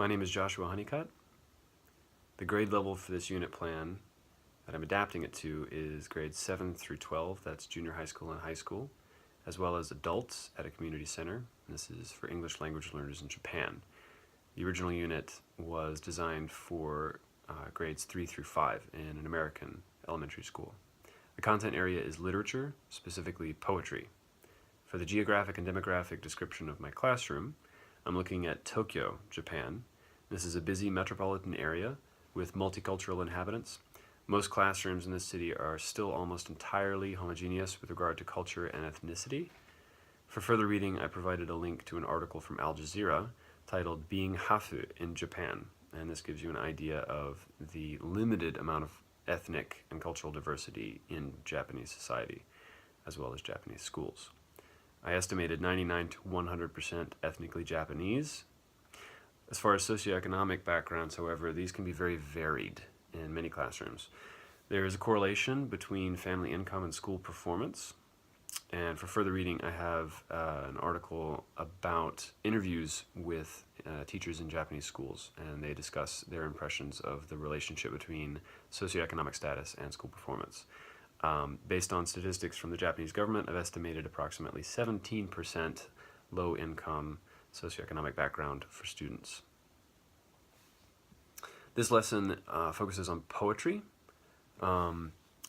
My name is Joshua Honeycutt. The grade level for this unit plan that I'm adapting it to is grades 7 through 12, that's junior high school and high school, as well as adults at a community center, and this is for English language learners in Japan. The original unit was designed for grades 3 through 5 in an American elementary school. The content area is literature, specifically poetry. For the geographic and demographic description of my classroom, I'm looking at Tokyo, Japan. This is a busy metropolitan area with multicultural inhabitants. Most classrooms in this city are still almost entirely homogeneous with regard to culture and ethnicity. For further reading, I provided a link to an article from Al Jazeera titled Being Hafu in Japan, and this gives you an idea of the limited amount of ethnic and cultural diversity in Japanese society, as well as Japanese schools. I estimated 99 to 100% ethnically Japanese. As far as socioeconomic backgrounds, however, these can be very varied in many classrooms. There is a correlation between family income and school performance. And for further reading, I have an article about interviews with teachers in Japanese schools, and they discuss their impressions of the relationship between socioeconomic status and school performance. Based on statistics from the Japanese government, I've estimated approximately 17% low-income socioeconomic background for students. This lesson focuses on poetry.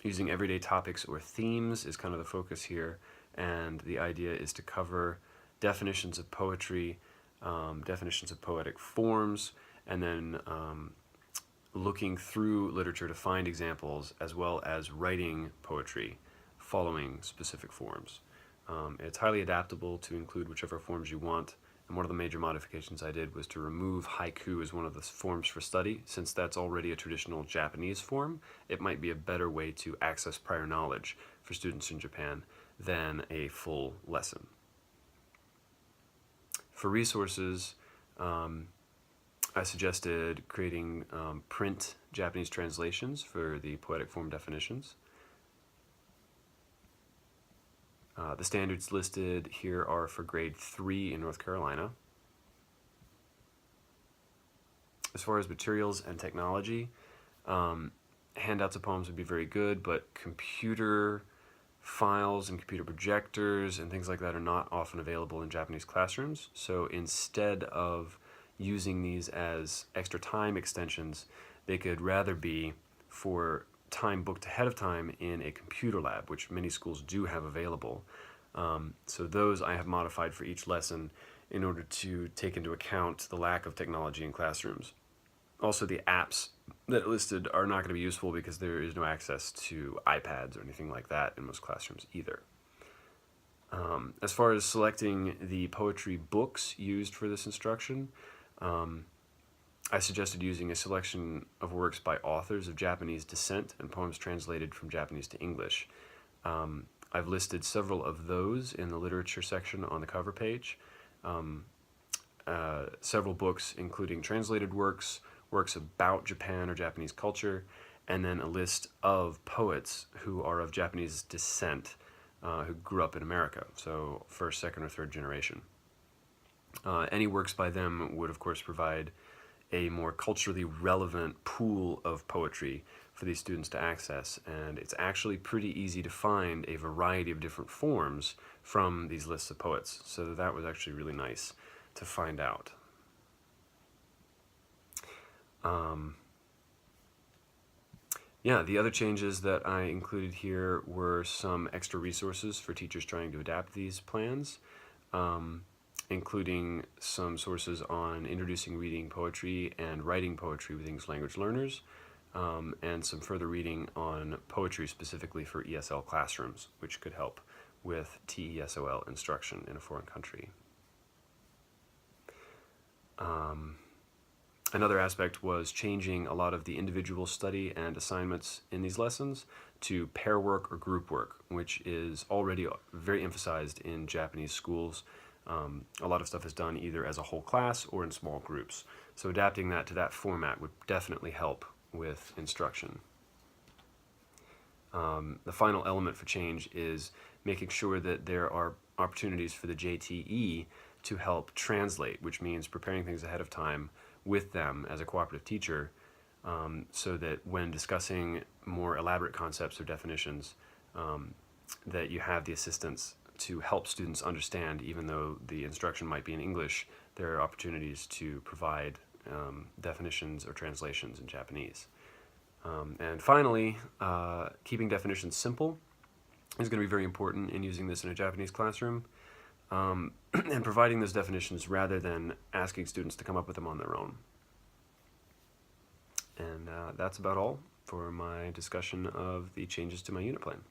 Using everyday topics or themes is kind of the focus here, and the idea is to cover definitions of poetry, definitions of poetic forms, and then looking through literature to find examples, as well as writing poetry following specific forms. It's highly adaptable to include whichever forms you want, and one of the major modifications I did was to remove haiku as one of the forms for study. Since that's already a traditional Japanese form, it might be a better way to access prior knowledge for students in Japan than a full lesson. For resources, I suggested creating print Japanese translations for the poetic form definitions. The standards listed here are for grade 3 in North Carolina. As far as materials and technology, handouts of poems would be very good, but computer files and computer projectors and things like that are not often available in Japanese classrooms. So instead of using these as extra time extensions, they could rather be for time booked ahead of time in a computer lab, which many schools do have available. So those I have modified for each lesson in order to take into account the lack of technology in classrooms. Also, the apps that are listed are not going to be useful because there is no access to iPads or anything like that in most classrooms either. As far as selecting the poetry books used for this instruction, I suggested using a selection of works by authors of Japanese descent and poems translated from Japanese to English. I've listed several of those in the literature section on the cover page. Several books including translated works, works about Japan or Japanese culture, and then a list of poets who are of Japanese descent who grew up in America, so first, second, or third generation. Any works by them would, of course, provide a more culturally relevant pool of poetry for these students to access, and it's actually pretty easy to find a variety of different forms from these lists of poets, so that was actually really nice to find out. Yeah, the other changes that I included here were some extra resources for teachers trying to adapt these plans, including some sources on introducing reading poetry and writing poetry with English language learners, and some further reading on poetry specifically for ESL classrooms, which could help with TESOL instruction in a foreign country. Another aspect was changing a lot of the individual study and assignments in these lessons to pair work or group work, which is already very emphasized in Japanese schools. A lot of stuff is done either as a whole class or in small groups. So adapting that to that format would definitely help with instruction. The final element for change is making sure that there are opportunities for the JTE to help translate, which means preparing things ahead of time with them as a cooperative teacher, so that when discussing more elaborate concepts or definitions, that you have the assistance to help students understand. Even though the instruction might be in English, there are opportunities to provide definitions or translations in Japanese. And finally, keeping definitions simple is going to be very important in using this in a Japanese classroom, and providing those definitions rather than asking students to come up with them on their own. And that's about all for my discussion of the changes to my unit plan.